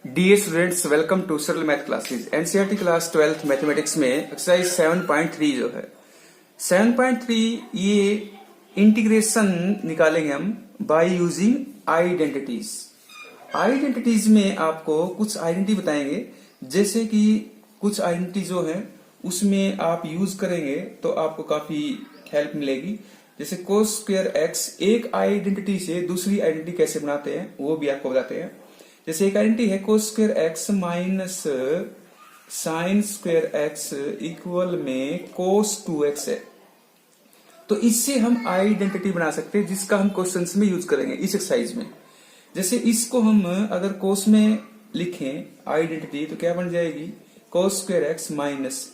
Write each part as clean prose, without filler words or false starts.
Dear students, welcome to सरल math classes. NCERT class 12th mathematics में exercise 7.3 जो है 7.3 ये इंटीग्रेशन निकालेंगे हम बाय यूजिंग आइडेंटिटीज। आइडेंटिटीज में आपको कुछ आइडेंटिटी बताएंगे, जैसे कि कुछ आइडेंटिटी जो है उसमें आप यूज करेंगे तो आपको काफी हेल्प मिलेगी। जैसे कोस स्क्वायर एक्स, एक आइडेंटिटी से दूसरी आइडेंटिटी कैसे बनाते हैं वो भी आपको बताते हैं। जैसे एक आइडेंटिटी है cos square x minus sine square x equal में कोस 2x है, तो इससे हम आइडेंटिटी बना सकते हैं जिसका हम क्वेश्चंस में यूज करेंगे इस एक्सरसाइज में। जैसे इसको हम अगर कोस में लिखें आइडेंटिटी तो क्या बन जाएगी, कोस स्क्वायर एक्स माइनस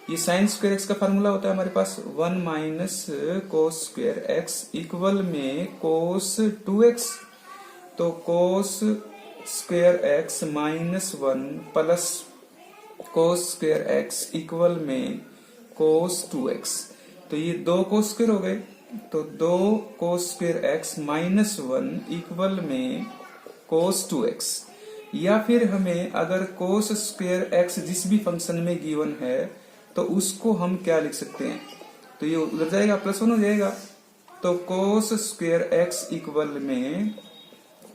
ये साइन स्क्वायर एक्स का फार्मूला होता है हमारे पास 1 minus cos square x equal में कोस 2x, तो cos square x minus 1 plus cos square x equal में कोस 2x, तो ये दो कोस स्क्वायर हो गए, तो दो cos square x minus 1 equal में कोस 2x। या फिर हमें अगर कोस स्क्वायर एक्स जिस भी फंक्शन में गिवन है तो उसको हम क्या लिख सकते हैं, तो ये उधर जाएगा प्लस 1 हो जाएगा, तो कोस स्क्वायर एक्स इक्वल में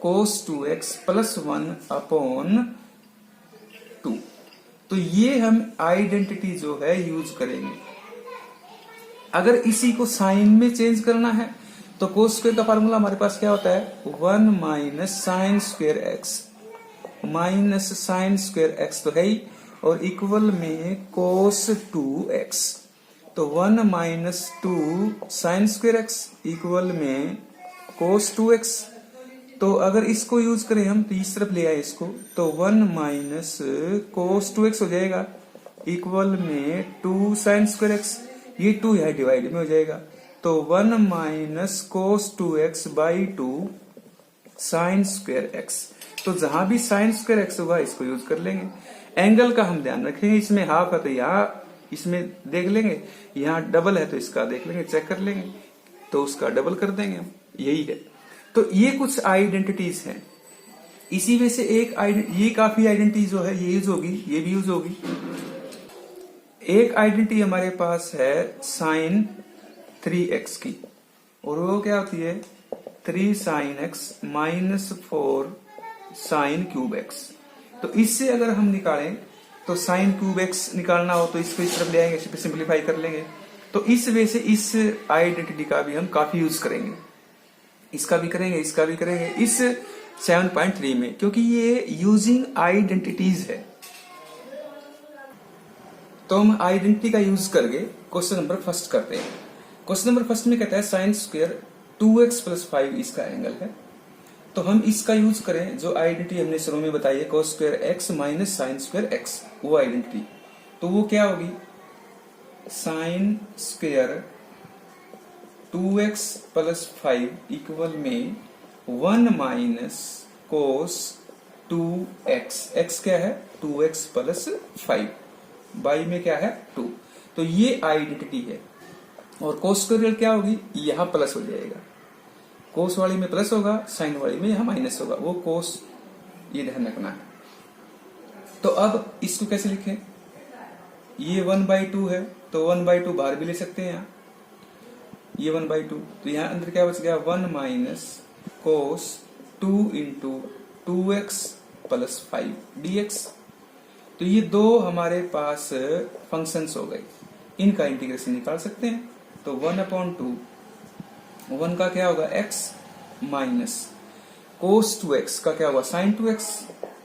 कोस 2x प्लस 1 अपॉन 2। तो ये हम आइडेंटिटी जो है यूज करेंगे। अगर इसी को साइन में चेंज करना है तो कोस स्क्वायर का फार्मूला हमारे पास क्या होता है 1 minus sine square x, minus sine square x तो है ही, और इक्वल में कोस 2x, तो 1 minus 2 sine square x equal में कोस 2x। तो अगर इसको यूज करें हम तो इस तरफ ले आए इसको, तो 1 माइनस कोस 2x हो जाएगा इक्वल में 2 साइन स्क्वायर एक्स, ये 2 है डिवाइड में हो जाएगा, तो 1 minus cos 2x by 2 sine square x. तो जहां भी साइन स्क्वायर एक्स होगा इसको यूज कर लेंगे। एंगल का हम ध्यान रखेंगे, इसमें हाफ है तो यहाँ इसमें देख लेंगे, यहाँ डबल है तो इसका देख लेंगे, चेक कर लेंगे, तो उसका डबल कर देंगे हम, यही है। तो ये कुछ आइडेंटिटीज हैं, इसी में से एक ये काफी आइडेंटिटी जो है ये यूज होगी, ये भी यूज होगी। एक आइडेंटिटी हमारे पास है साइन 3x की, और वो क्या होती है 3 sine x minus 4 sine cube x. तो इससे अगर हम निकालें तो साइन क्यूब एक्स निकालना हो तो इसको इस तरफ ले आएंगे, इस पर सिंप्लीफाई कर लेंगे। तो इस वजह से इस आइडेंटिटी का भी हम काफी यूज करेंगे, इसका भी करेंगे, इसका भी करेंगे इस 7.3 में, क्योंकि ये यूजिंग आइडेंटिटीज है। तो हम आइडेंटिटी का यूज करके क्वेश्चन नंबर फर्स्ट करते हैं। क्वेश्चन नंबर फर्स्ट में कहता है साइन स्क्वायर 2x प्लस 5 इसका एंगल है, तो हम इसका यूज करें जो आइडेंटिटी हमने शुरू में बताई है cos square x minus sine square x, वो आइडेंटिटी। तो वो क्या होगी, sine square 2x plus 5 equal में 1 माइनस कोस 2x, x क्या है 2x प्लस 5, बाई में क्या है 2, तो ये आइडेंटिटी है। और कोस स्क्वायर क्या होगी, यहां प्लस हो जाएगा, कोस वाली में प्लस होगा, साइन वाली में यहां माइनस होगा, वो कोस, ये ध्यान रखना है। तो अब इसको कैसे लिखें, ये 1/2 है तो 1/2 बाहर भी ले सकते हैं, यहाँ ये 1/2, तो यहाँ अंदर क्या बच गया 1 minus cos 2 into 2x plus 5 dx। तो ये दो हमारे पास फंक्शंस हो गए, इनका इंटीग्रेशन निकाल सकते हैं। तो 1/2 1 का क्या होगा x माइनस कोस 2x का क्या होगा sign 2x,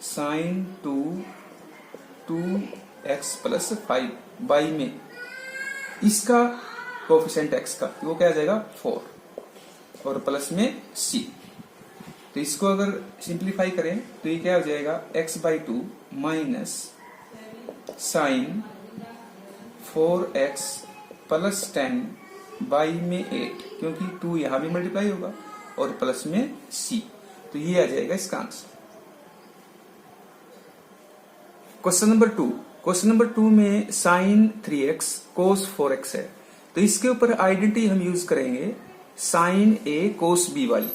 sign 2x plus 5 by में इसका कोफिशिएंट x का वो क्या आ जाएगा 4 और प्लस में c। तो इसको अगर सिंप्लीफाई करें तो ये क्या हो जाएगा x/2 minus sign 4x plus 10 by में 8, क्योंकि 2 यहां भी मल्टीप्लाई होगा, और प्लस में c, तो ये आ जाएगा इसका answer. Question number 2, question number 2 में साइन 3x कोस 4x है, तो इसके ऊपर आइडेंटिटी हम यूज करेंगे साइन a कोस b वाली,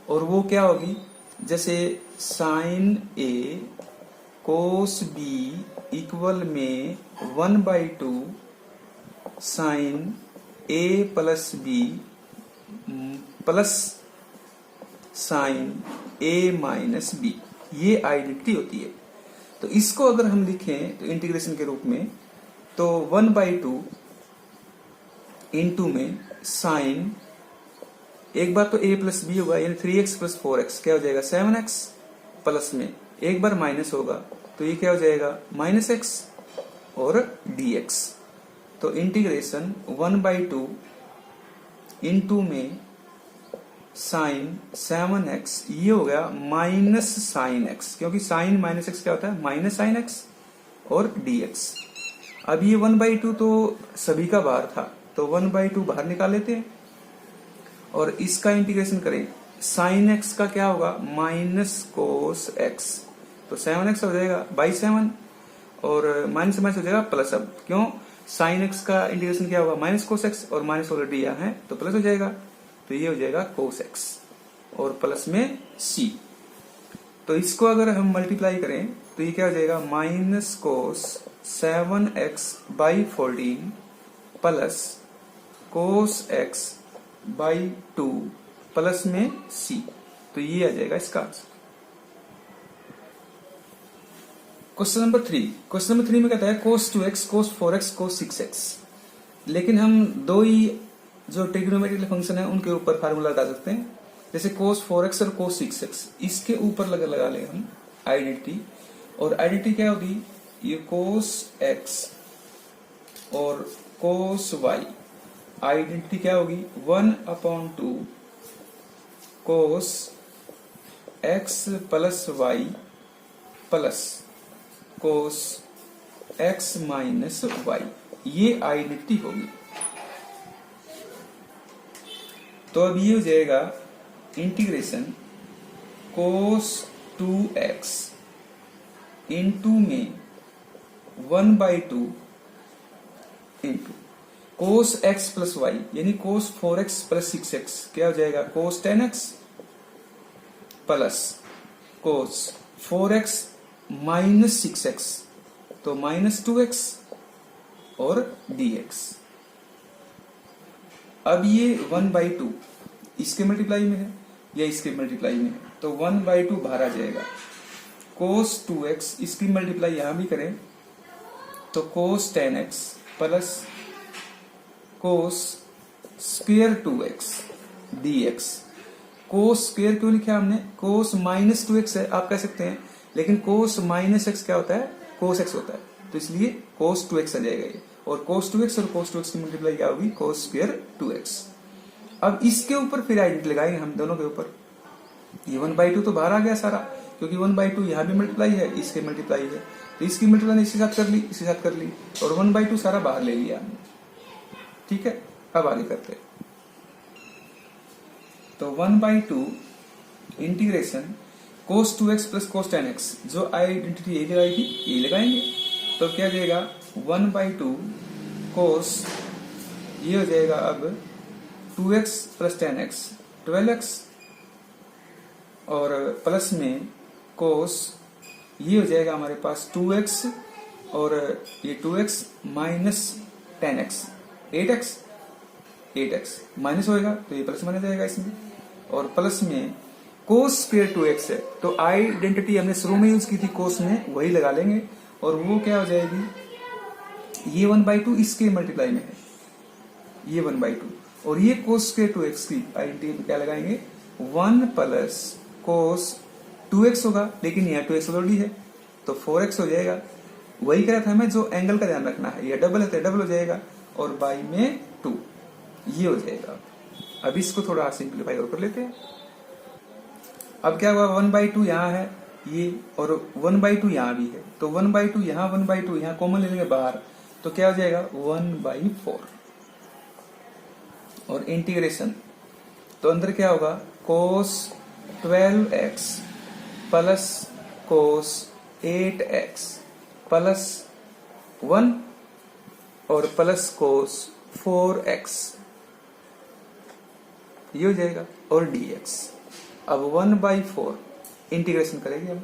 और वो क्या होगी, जैसे sine a cos B equal में 1/2 sine A plus B plus sine A minus B, ये आइडेंटिटी होती है। तो इसको अगर हम लिखें तो इंटीग्रेशन के रूप में, तो 1/2 इंटू में साइन, एक बार तो a प्लस बी होगा यानी 3x प्लस 4x क्या हो जाएगा 7x, प्लस में एक बार माइनस होगा तो ये क्या हो जाएगा -x और dx। तो इंटीग्रेशन 1/2 इंटू में साइन 7x, ये हो गया माइनस साइन x, क्योंकि साइन माइनस x क्या होता है माइनस साइन x, और dx। अब ये 1/2 तो सभी का बाहर था, तो 1/2 बाहर निकाल लेते हैं और इसका इंटीग्रेशन करें। साइन x का क्या होगा माइनस कोस x, तो 7x हो जाएगा बाई 7 और माइनस माइनस हो जाएगा प्लस। अब क्यों, साइन x का इंटीग्रेशन क्या होगा माइनस कोस x और माइनस ऑलरेडी यहाँ है तो प्लस हो जाएगा, तो ये हो जाएगा कोस x और प्लस में c। तो इसको अगर हम मल्टीप्लाई करें तो ये क्या हो जाएगा minus cos 7x by 14 plus cos x by 2 plus में c, तो ये आ जाएगा इसका answer. Question number 3, question number 3 में कहता है कोस 2x कोस 4x कोस 6x, लेकिन हम दो ही जो ट्रिग्नोमेट्रिक फंक्शन है उनके ऊपर फार्मूला लगा सकते हैं, जैसे कोस 4x और कोस 6x, इसके ऊपर लगा लेंगे हम आइडेंटिटी, और आइडेंटिटी क्या होगी ये कोस x और कोस y, आइडेंटिटी क्या होगी 1/2 कोस x plus y plus cos x minus y, ये आइडेंटिटी होगी। तो अब ये हो जाएगा इंटीग्रेशन कोस 2x इंटू में 1/2 into cos x plus y यानी कोस 4x प्लस 6x क्या हो जाएगा कोस 10x plus cos 4x minus 6x तो माइनस 2x और dx। अब ये 1/2 इसके मल्टीप्लाई में है या इसके मल्टीप्लाई में है, तो 1/2 बाहर आ जाएगा। कोस 2x इसकी मल्टीप्लाई यहां भी करें तो कोस 10x plus cos square 2x dx। Cos square क्यों लिखा हमने, कोस माइनस 2x है आप कह सकते हैं, लेकिन कोस माइनस x क्या होता है कोस x होता है, तो इसलिए कोस 2x आ जाएगा ये, और कोस 2x और कोस 2x की मल्टीप्लाई क्या होगी कोस स्क्वायर 2x। अब इसके ऊपर फिर आइडेंटिटी लगाएंगे हम दोनों के ऊपर, ये 1/2 तो बाहर आ गया सारा, क्योंकि 1/2 यहाँ भी मल्टीप्लाई है इसके मल्टीप्लाई है, तो इसकी मल्टीप्लाई इसके साथ कर ली इसके साथ कर ली, और 1/2 सारा बाहर ले लिया हमने। ठीक है, अब आगे करते हैं। तो 1/2 इंटीग्रेशन कोस 2x प्लस कोस 10x, जो आइडेंटिटी यही लगाई थी यही लगाएंगे, तो क्या जाएगा 1/2 कोस, ये हो जाएगा अब 2x प्लस 10x 12x, और प्लस में कोस ये हो जाएगा हमारे पास 2x और ये 2x minus 10x 8x minus होएगा तो ये प्लस माइनस जाएगा इसमें, और प्लस में कोस स्क्वायर 2x है, तो आइडेंटिटी हमने शुरू में यूज की थी कोस में, वही लगा लेंगे, और वो क्या हो जाएगी ये 1/2 इसके मल्टीप्लाई में है ये 1/2, और ये कोस स्क्वायर 2x की आइडेंटिटी में क्या लगाएंगे 1 प्लस कोस 2x होगा, लेकिन यहाँ 2x ऑलरेडी है तो 4x हो जाएगा। वही कह रहा था हमें, जो एंगल का ध्यान रखना है, ये डबल है तो डबल हो जाएगा, और बाई में 2 ये हो जाएगा। अब इसको थोड़ा सिंप्लीफाई और कर लेते हैं। अब क्या हुआ 1/2 यहाँ है ये, और 1/2 यहाँ भी है, तो 1/2 यहाँ 1/2 यहाँ कॉमन ले लेंगे बाहर, तो क्या हो जाएगा 1/4, और इंटीग्रेशन तो अंदर क्या होगा कोस 12x plus cos 8x plus 1 और प्लस कोस 4x ये हो जाएगा, और dx। अब 1/4 इंटीग्रेशन करेंगे हम,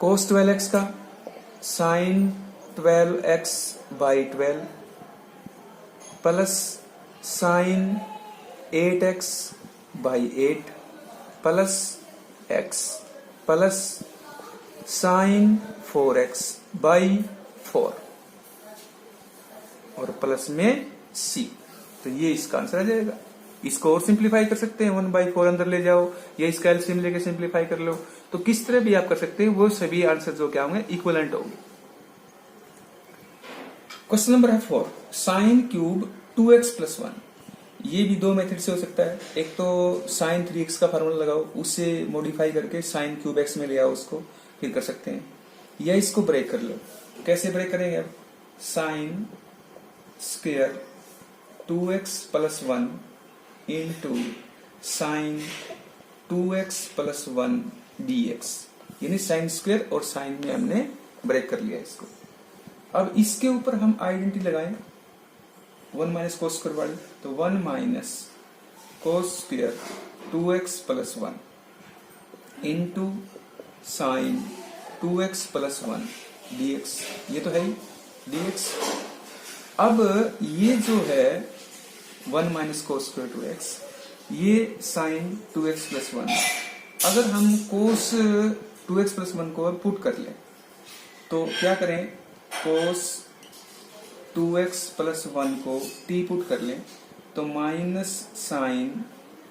cos 12x का sin 12x by 12 plus sin 8x by 8 plus x plus sin 4x by 4 और प्लस में c। तो ये इसका आंसर आ जाएगा। इसको और सिंप्लीफाई कर सकते हैं, 1/4 अंदर ले जाओ या इसका एलसीएम लेके सिंप्लीफाई कर लो। तो किस तरह भी आप कर सकते हैं, वो सभी आंसर जो क्या होंगे, इक्विवेलेंट होंगे। क्वेश्चन नंबर है 4, साइन क्यूब 2x प्लस 1। ये भी दो मेथड से हो सकता है। एक तो साइन 3x का फार्मूला लगाओ, उससे मॉडिफाई करके साइन क्यूब x में ले आओ, उसको फिर कर सकते हैं। या इसको ब्रेक कर लो। कैसे ब्रेक करेंगे अब, sine square 2x plus 1 into sine 2x plus 1 dx, यानी साइन स्क्वायर और साइन में हमने ब्रेक कर लिया इसको। अब इसके ऊपर हम आइडेंटिटी लगाएं 1 माइनस कोस स्क्वायर वाली, तो 1 minus cos square 2x plus 1 into sine 2x plus 1 dx, ये तो है ही dx। अब ये जो है 1 माइनस कोस स्क्वायर 2x, ये साइन 2x प्लस 1, अगर हम कोस 2x प्लस 1 को पुट कर लें तो क्या करें, कोस 2x प्लस 1 को t पुट कर लें तो माइनस साइन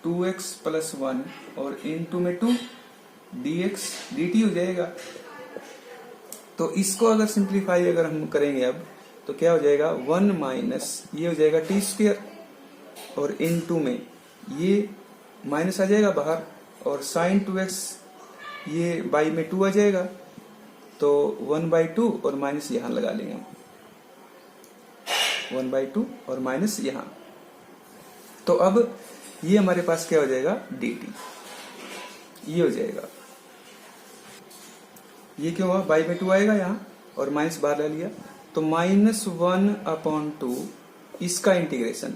2x प्लस 1 और इनटू में 2 dx dt हो जाएगा। तो इसको अगर सिंप्लीफाई अगर हम करेंगे अब तो क्या हो जाएगा, 1 माइनस ये हो जाएगा टी स्क्वायर और इनटू में ये माइनस आ जाएगा बाहर और साइन 2x ये बाई में 2 आ जाएगा, तो 1/2 और माइनस यहां लगा लेंगे, 1/2 और माइनस यहां। तो अब ये हमारे पास क्या हो जाएगा, dt, ये हो जाएगा। ये क्यों हुआ, बाई में 2 आएगा यहां और माइनस बाहर ले लिया, तो -1/2 इसका इंटीग्रेशन,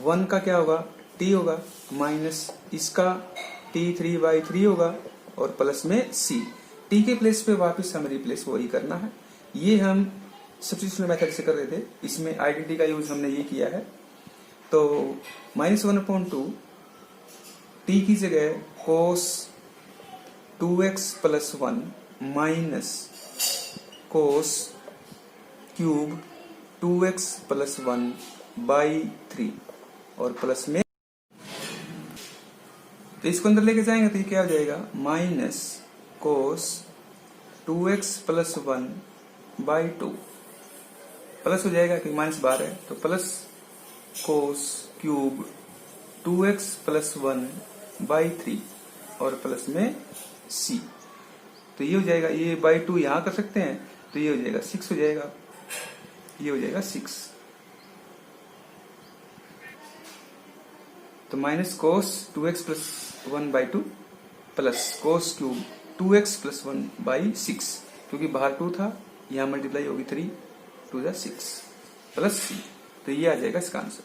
1 का क्या होगा t होगा, माइनस इसका t 3/3 होगा और प्लस में c। t के प्लेस पे वापस हम रिप्लेस वही करना है। ये हम सब्स्टिट्यूशन मेथड से कर रहे थे, इसमें आइडेंटिटी का यूज हमने ये किया है। तो -1/2 t की जगह cos 2x plus 1 minus cos cube 2x plus 1 by 3 और प्लस में, तो इसको अंदर लेके जाएंगे तो ये क्या हो जाएगा, minus cos 2x plus 1 by 2 plus हो जाएगा कि माइनस बाहर है, तो plus cos cube 2x plus 1 by 3 और प्लस में c। तो ये हो जाएगा, ये बाई 2 यहां कर सकते हैं, तो ये हो जाएगा 6 हो जाएगा, ये हो जाएगा 6। तो minus cos 2x plus 1 by 2 plus cos cube 2x plus 1 by 6, क्योंकि बाहर 2 था, यहां मल्टीप्लाई होगी 3 2 6 प्लस c। तो ये आ जाएगा इसका आंसर।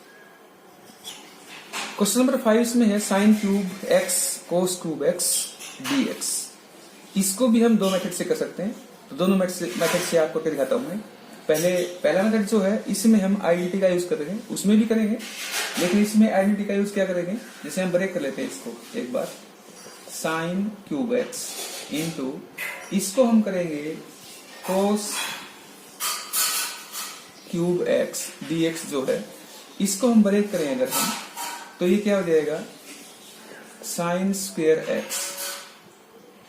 क्वेश्चन नंबर 5 में है sign cube x cos cube x dx। इसको भी हम दो मेथड से कर सकते हैं, तो दोनों मेथड से आपको क्या दिखाता हूं मैं। पहला मेथड जो है, इसमें हम आइडेंटिटी का यूज करेंगे, उसमें भी करेंगे, लेकिन इसमें आइडेंटिटी का यूज क्या करेंगे, जैसे हम ब्रेक कर लेते हैं इसको एक बार, साइन क्यूब x इंटू इसको हम करेंगे कोस क्यूब x dx जो है, इसको हम ब्रेक करें अगर हम, तो ये क्या हो जाएगा, sine square x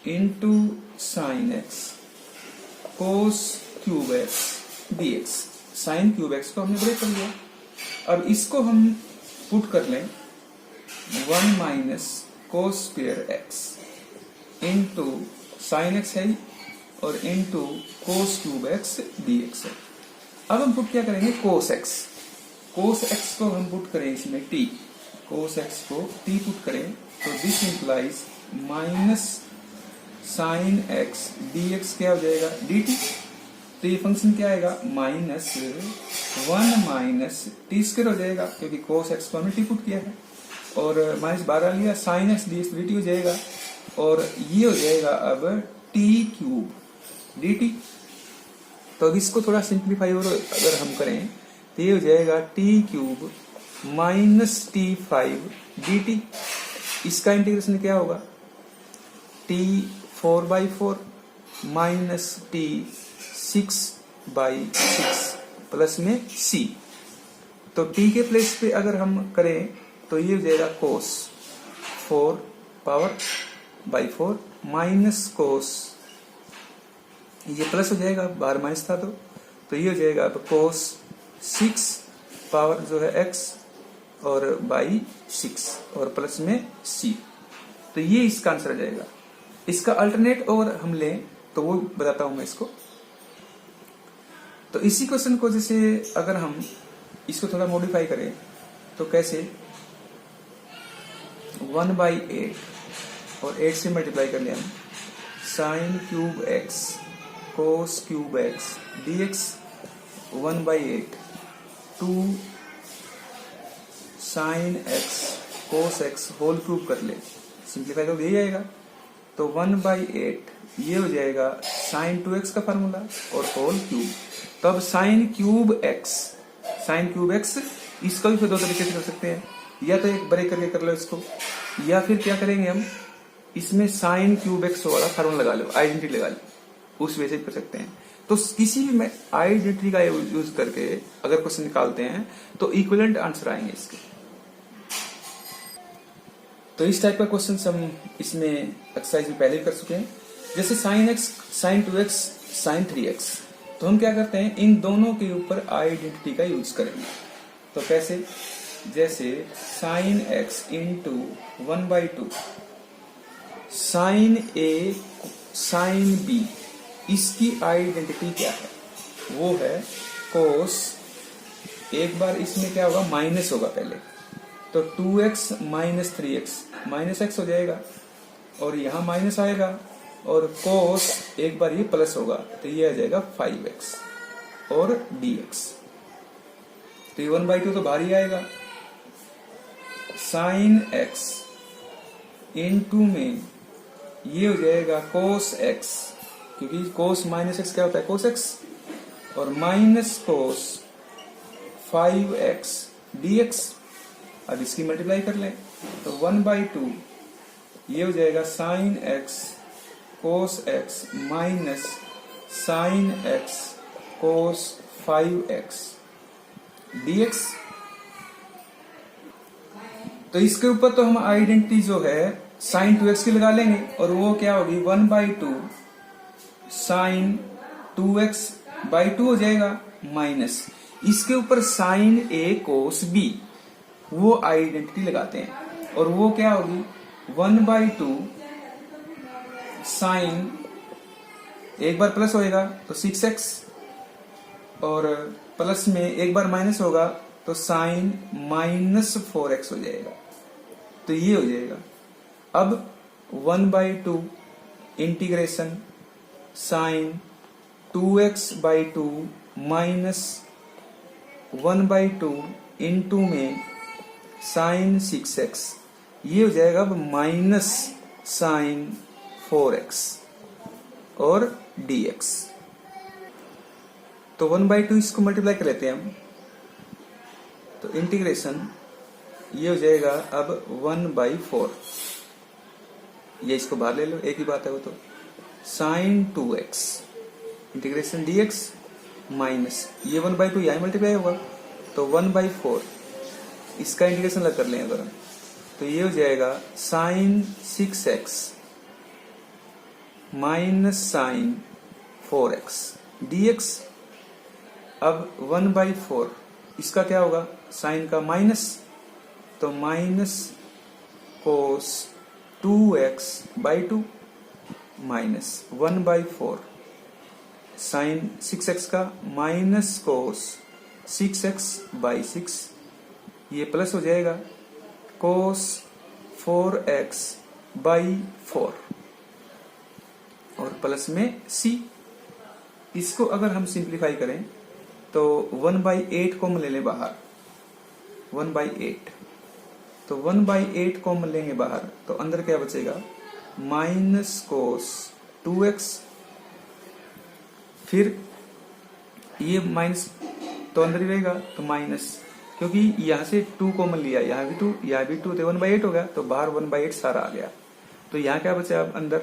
into sine x cos cube x dx। Sign cube x को हमने ब्रेक कर लिया। अब इसको हम पुट कर लें 1 minus cos square x into sine x है और into cos cube x dx है। अब हम पुट क्या करेंगे, कोस x, कोस x को हम पुट करें इसमें t, कोस x को t पुट करें तो this implies minus sine x dx क्या हो जाएगा, dt। तो ये फंक्शन क्या आएगा, माइनस 1 माइनस टी स्क्वायर हो जाएगा, क्योंकि कोस एक्स को हमने टी पुट किया है, और माइनस 12 लिया, sine x D D T हो जाएगा, और ये हो जाएगा अब टी क्यूब dt। तो अब इसको थोड़ा सिंप्लीफाई और अगर हम करें तो ये हो जाएगा T cube minus t5 dt। इसका इंटीग्रेशन क्या होगा, t 4/4 माइनस t 6/6 प्लस में c। तो t के प्लेस पे अगर हम करें तो ये हो जाएगा कोस 4/4 माइनस कोस, ये प्लस हो जाएगा, बाहर माइनस था तो ये हो जाएगा अब कोस 6 पावर जो है x और बाई 6 और प्लस में c। तो ये इसका आंसर आ जाएगा। इसका अल्टरनेट और हम लें तो वो बताता हूं मैं इसको। तो इसी क्वेश्चन को जैसे अगर हम इसको थोड़ा मॉडिफाई करें तो कैसे, 1/8 और 8 से मल्टीप्लाई कर लिया हम, sine cube x cos cube x dx 1/8 2 sine x cos x whole cube कर ले, सिंप्लीफाई तो यही आएगा। तो 1/8 ये हो जाएगा साइन 2x का फार्मूला और होल क्यूब। तब साइन क्यूब x इसका भी फिर दो तरीके से कर सकते हैं, या तो एक ब्रेक करके कर लो इसको, या फिर क्या करेंगे हम इसमें साइन क्यूब x वाला फार्मूला लगा लो, आइडेंटिटी लगा लो, उस वजह से कर सकते हैं। तो किसी भी में आइडेंटिटी का यूज करके अगर क्वेश्चन निकालते हैं तो इक्विवेलेंट आंसर आएंगे इसके। तो इस टाइप का क्वेश्चन हम इसमें एक्सरसाइज में पहले भी कर चुके हैं। जैसे sine x sign 2x sign 3x, तो हम क्या करते हैं इन दोनों के ऊपर आइडेंटिटी का यूज करेंगे। तो कैसे, जैसे sine x into 1/2 sine a sine b, इसकी आइडेंटिटी क्या है, वो है कोस, एक बार इसमें क्या होगा माइनस होगा पहले, तो 2x minus 3x minus x हो जाएगा और यहां माइनस आएगा, और कोस एक बार ये प्लस होगा तो ये आ जाएगा 5x और dx। तो ये 1/2 तो बाहर ही आएगा। साइन x इनटू में ये हो जाएगा कोस x, क्योंकि कोस माइनस x क्या होता है कोस x, और माइनस कोस 5x dx। अब इसकी मल्टीप्लाई कर लें तो 1/2 ये हो जाएगा sign x cos x minus sine x कोस 5x dx। तो इसके ऊपर तो हम आइडेंटिटी जो है साइन 2x की लगा लेंगे, और वो क्या होगी 1/2 साइन 2x/2 हो जाएगा, माइनस इसके ऊपर साइन a कोस b, वो आइडेंटिटी लगाते हैं, और वो क्या होगी 1/2 साइन, एक बार प्लस होएगा तो 6x, और प्लस में एक बार माइनस होगा तो साइन माइनस 4x हो जाएगा। तो ये हो जाएगा। अब 1/2 integration sine 2x/2 minus 1/2 into में साइन 6x, ये हो जाएगा अब माइनस साइन 4x और dx। तो 1/2 इसको मल्टीप्लाई कर लेते हैं हम, तो इंटीग्रेशन ये हो जाएगा अब 1/4, ये इसको बाहर ले लो, एक ही बात है वो, तो sign 2x integration dx minus ये 1/2 यहां मल्टीप्लाई होगा तो 1/4, इसका इंटीग्रेशन अलग कर लें अगर हम, तो ये हो जाएगा sign 6x minus sign 4x dx। अब 1/4 इसका क्या होगा साइन का माइनस, तो minus cos 2x/2 minus 1/4 sign 6x का माइनस कोस 6x/6, ये प्लस हो जाएगा कोस 4x/4 और प्लस में c। इसको अगर हम सिंप्लीफाई करें तो 1/8 को हम ले लें बाहर, 1/8, तो 1/8 को हम लेंगे बाहर तो अंदर क्या बचेगा माइनस कोस 2x फिर ये माइनस तो अंदर ही रहेगा, तो माइनस, क्योंकि यहाँ से 2 कॉमन लिया, यहाँ भी 2, यहाँ भी 2, तो 1/8 हो गया, तो बाहर 1/8 सारा आ गया। तो यहाँ क्या बचा अब अंदर,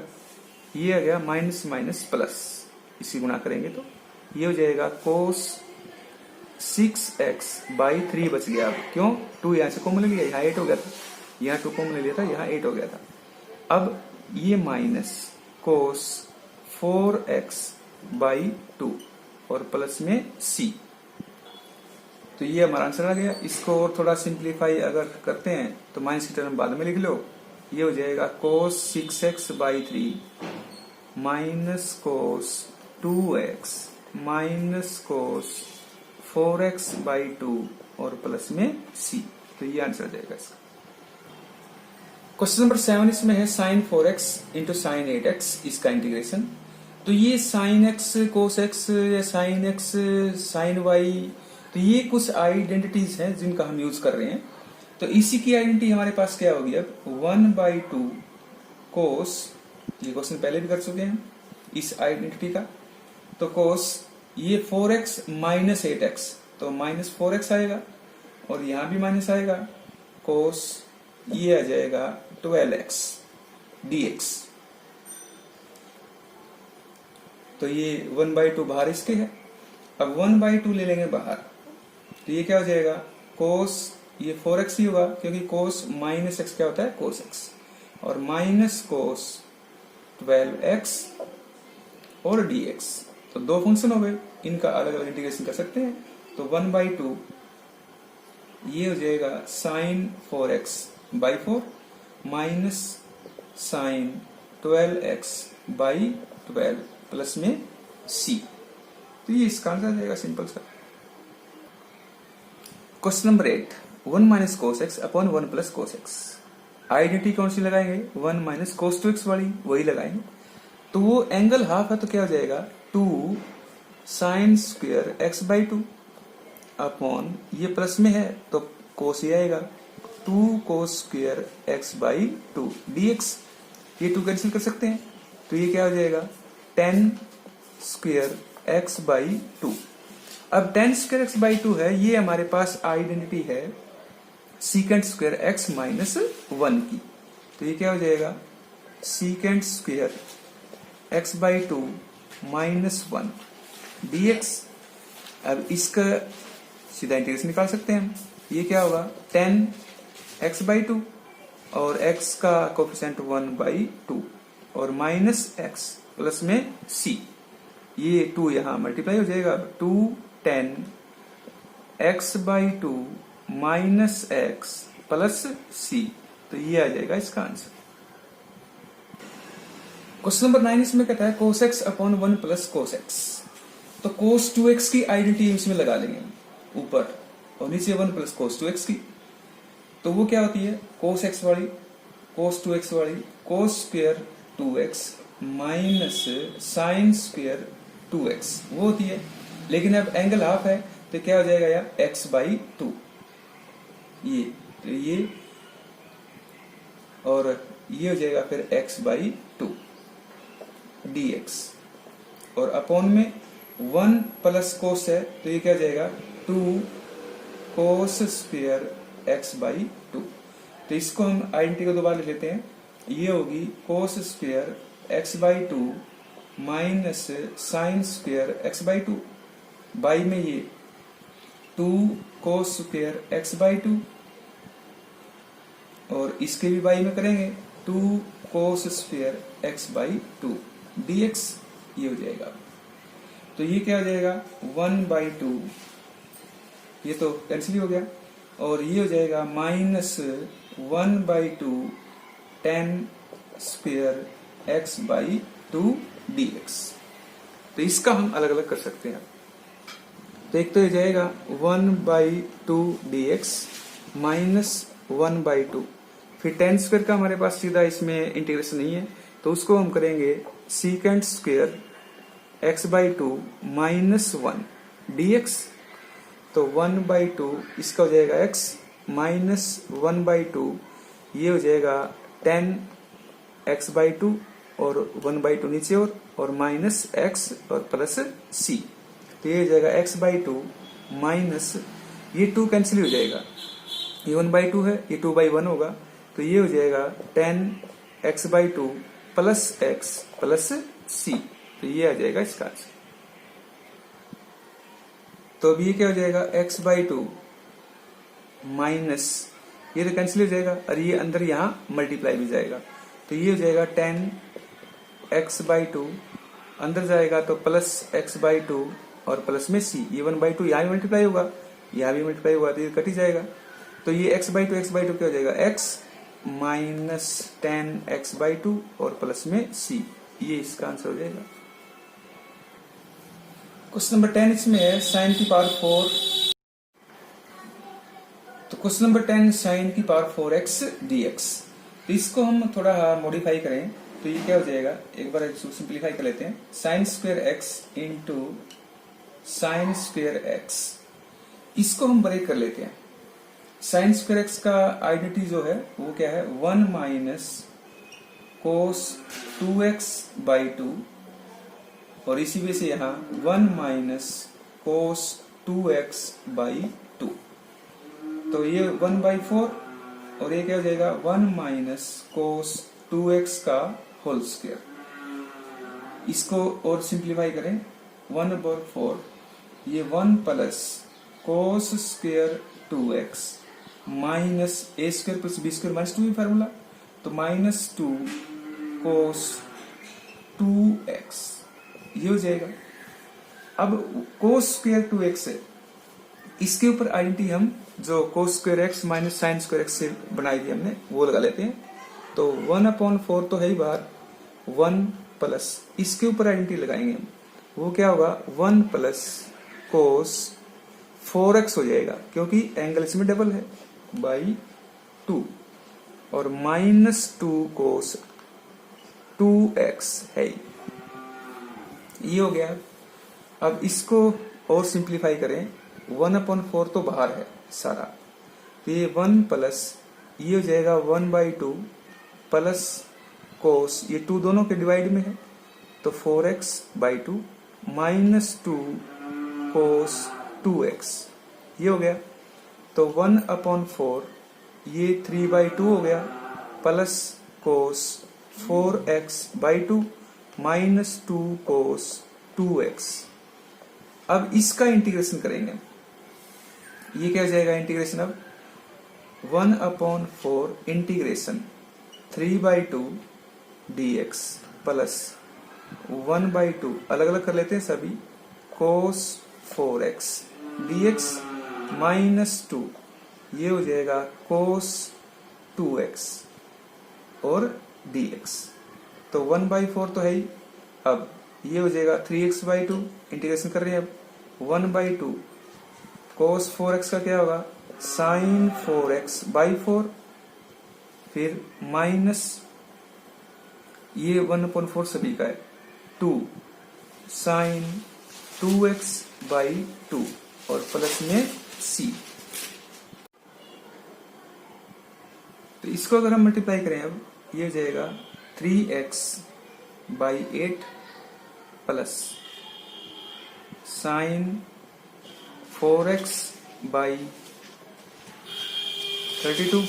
ये आ गया माइनस माइनस प्लस, इसी गुणा करेंगे तो ये हो जाएगा cos 6x/3 बच गया। अब क्यों, 2 यहाँ से कॉमन लिया, यहाँ 8 हो गया था, यहाँ 2 कॉमन लिया था, यहाँ 8 हो गया था। अब ये माइनस cos 4x/2 और प्लस में c, तो ये हमारा आंसर आ गया। इसको और थोड़ा सिंप्लीफाई अगर करते हैं तो माइनस की टर्म बाद में लिख लो, ये हो जाएगा cos 6x/3 minus cos 2x minus cos 4x/2 और प्लस में c, तो ये आंसर आ जाएगा इसका। क्वेश्चन नंबर 7 इसमें है sin 4x into sine 8x, इसका इंटीग्रेशन। तो ये sin x cos x या sin x sin y, तो ये कुछ आइडेंटिटीज हैं जिनका हम यूज कर रहे हैं। तो इसी की आइडेंटिटी हमारे पास क्या होगी अब, 1/2 cos, ये क्वेश्चन पहले भी कर चुके हैं इस आइडेंटिटी का। तो cos ये 4x माइनस 8x, तो माइनस 4x आएगा और यहां भी माइनस आएगा, cos ये आ जाएगा 12x dx। तो ये 1/2 बाहर इसके है, अब 1/2 ले लेंगे बाहर, तो ये क्या हो जाएगा, cos ये 4x ही होगा, क्योंकि cos माइनस x क्या होता है, cos x, और माइनस cos 12x और dx। तो दो फंक्शन हो गए, इनका अलग अलग इंटीग्रेशन कर सकते हैं। तो 1/2 ये हो जाएगा sin 4x/4 minus sin 12x/12 plus में c, तो ये इसका आंसर आ जाएगा सिंपल सा। Question number 8, 1 minus cos x upon 1 plus cos x। Identity कौन सी लगाएंगे, 1 माइनस cos 2x वाली वही लगाएंगे। तो वो एंगल हाफ है, तो क्या हो जाएगा 2 sin स्क्वायर x/2 अपॉन ये प्लस में है तो cos ही आएगा, 2 cos स्क्वायर x/2 dx। ये 2 कैंसिल कर सकते हैं, तो ये क्या हो जाएगा 10 स्क्वायर x/2। अब 10 स्क्वायर x/2 है, ये हमारे पास आइडेंटिटी है सीकेंट स्क्वायर x माइनस 1 की। तो ये क्या हो जाएगा secant square x/2 minus 1 dx। अब इसका सीधा इंटीग्रेशन निकाल सकते हैं हम, ये क्या होगा 10 x/2 और x का कोफिशिएंट 1/2 और माइनस x प्लस में c, ये 2 यहां मल्टीप्लाई हो जाएगा, 2 10 x/2 minus x plus c, तो ये आ जाएगा इसका आंसर। क्वेश्चन नंबर 9 इसमें कहता है cos x upon 1 plus cos x। तो cos 2x की आइडेंटिटी इसमें लगा लेंगे ऊपर और नीचे 1 प्लस cos 2x की। तो वो क्या होती है cos x वाली, cos 2x वाली cos square 2x minus sine square 2x वो होती है। लेकिन अब एंगल हाफ है तो क्या हो जाएगा यार x/2, ये तो ये और ये हो जाएगा फिर x/2 dx और अपॉन में 1 प्लस cos है तो ये क्या हो जाएगा 2 cos स्क्वायर x/2। तो इसको हम आइडेंटिटी को दोबारा लिख लेते हैं, ये होगी cos square x/2 minus sine square x/2 by में ये 2 cos स्क्वायर x/2 और इसके भी बाई में करेंगे 2 cos स्क्वायर x/2 dx, ये हो जाएगा। तो ये क्या हो जाएगा 1/2, ये तो कैंसिल हो गया और ये हो जाएगा माइनस 1/2 10 स्क्वायर x/2 dx। तो इसका हम अलग अलग कर सकते हैं। तो एक तो ये जाएगा 1/2 dx माइनस 1/2, फिर 10 स्क्वायर का हमारे पास सीधा इसमें इंटीग्रेशन नहीं है तो उसको हम करेंगे secant square x/2 minus 1 dx। तो 1/2 इसका हो जाएगा x माइनस 1/2 ये हो जाएगा 10 x/2 और 1/2 नीचे और माइनस एक्स और प्लस सी। तो ये हो जाएगा x/2 माइनस, ये 2 कैंसिल हो जाएगा, ये 1/2 है, ये 2/1 होगा, तो ये हो जाएगा 10x/2 प्लस एक्स प्लस सी। तो ये आ जाएगा इसका आंसर। तो अब ये क्या हो जाएगा, x/2 माइनस, ये तो कैंसिल हो जाएगा और ये अंदर यहाँ मल्टीप्लाई भी जाएगा, तो ये हो जाएगा 10x/2 अंदर जाएगा तो प्लस x/2 और प्लस में c, ये 1/2 यहाँ भी मल्टीप्लाई होगा, यहाँ भी मल्टीप्लाई होगा, तो ये कट ही जाएगा। तो ये x/2 क्या हो जाएगा, x माइनस 10x/2 और प्लस में c, ये इसका आंसर हो जाएगा। क्वेश्चन नंबर 10 इसमें है sin की पावर 4। तो क्वेश्चन नंबर 10 sin की पावर 4x dx। तो इसको हम थोड़ा मॉडिफाई करें तो ये क्या हो जाएगा, एक बार इसको सिंप्लीफाई कर लेते हैं। sin² x into sin² x, इसको हम ब्रेक कर लेते हैं। sin² x का आइडेंटिटी जो है वो क्या है, 1 माइनस cos 2x/2 और इसी वजह से यहाँ 1 माइनस cos 2x/2। तो ये 1/4 और ये क्या हो जाएगा 1 माइनस cos 2x का होल स्क्वायर। इसको और सिंप्लीफाई करें 1/4, ये 1 plus cos square 2x minus a square plus b square minus 2 formula, तो माइनस 2 cos 2x ये हो जाएगा। अब cos स्क्वायर 2x है, इसके ऊपर आइडेंटिटी हम जो cos square x minus sin² x से बनाई थी हमने वो लगा लेते हैं। तो 1/4 तो है ही बाहर, 1 प्लस इसके ऊपर आइडेंटिटी लगाएंगे हम, वो क्या होगा 1 प्लस cos 4x हो जाएगा क्योंकि एंगल इसमें डबल है बाई 2 और माइनस 2 cos 2x है, ये हो गया। अब इसको और सिंप्लीफाई करें, 1/4 तो बाहर है सारा, तो ये 1 प्लस ये हो जाएगा 1/2 प्लस cos, ये 2 दोनों के डिवाइड में है तो 4x/2 माइनस 2 cos 2x ये हो गया। तो 1/4 ये 3/2 हो गया plus cos 4x/2 minus 2 cos 2x। अब इसका इंटीग्रेशन करेंगे, ये क्या हो जाएगा इंटीग्रेशन, अब 1/4 इंटीग्रेशन 3/2 dx प्लस 1/2 अलग अलग कर लेते हैं सभी cos 4x dx माइनस 2 ये हो जाएगा cos 2x और dx। तो 1/4 तो है ही, अब ये हो जाएगा 3x/2 इंटीग्रेशन कर रहे हैं, अब 1/2 cos 4x का क्या होगा sin 4x/4, फिर माइनस ये 1/4 सभी का है 2 sin 2x/2 और प्लस में c। तो इसको अगर हम मल्टीप्लाई करें अब ये हो जाएगा 3x/8 plus sin 4x/32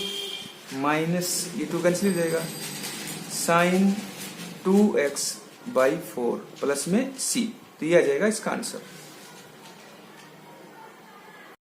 minus ये 2 कैंसिल हो जाएगा sin 2x/4 प्लस में c। तो ये आ जाएगा इसका आंसर।